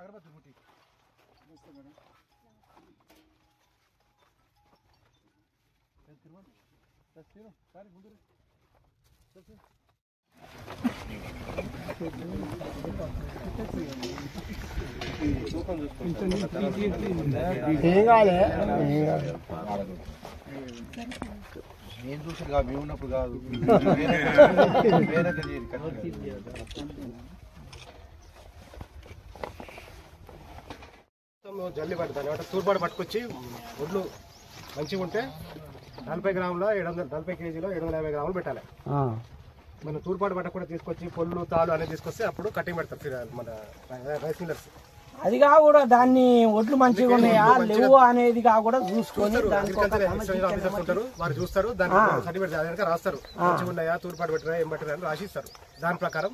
అగరబత్తి ముట్టి ఏం కాలే నేను చూసి కాదు మేము ఉన్నప్పుడు కాదు జల్లి పట్టుతాను అంటే తూర్పాటు పట్టుకొచ్చి ఒడ్లు మంచిగా ఉంటే 40 గ్రాముల 40 కేజీలో 750 గ్రాములు పెట్టాలి. మన తూర్పాటు పట్ట కూడా తీసుకొచ్చి పొల్లు తాళ్ళు అనేది తీసుకొస్తే అప్పుడు కటింగ్ పెడతారు మన రైస్ మిల్లర్స్. అది కూడా దాన్ని ఒడ్లు మంచిగా ఉన్నాయా లేవు అనేది కూడా చూసుకొని ఉంటారు వారు చూస్తారు దాన్ని సర్టిఫికేట్ రాస్తారు మంచిగా ఉన్నాయా తూర్పాటు పెట్టరా ఏం పెట్టరా అని రాసిస్తారు. దాని ప్రకారం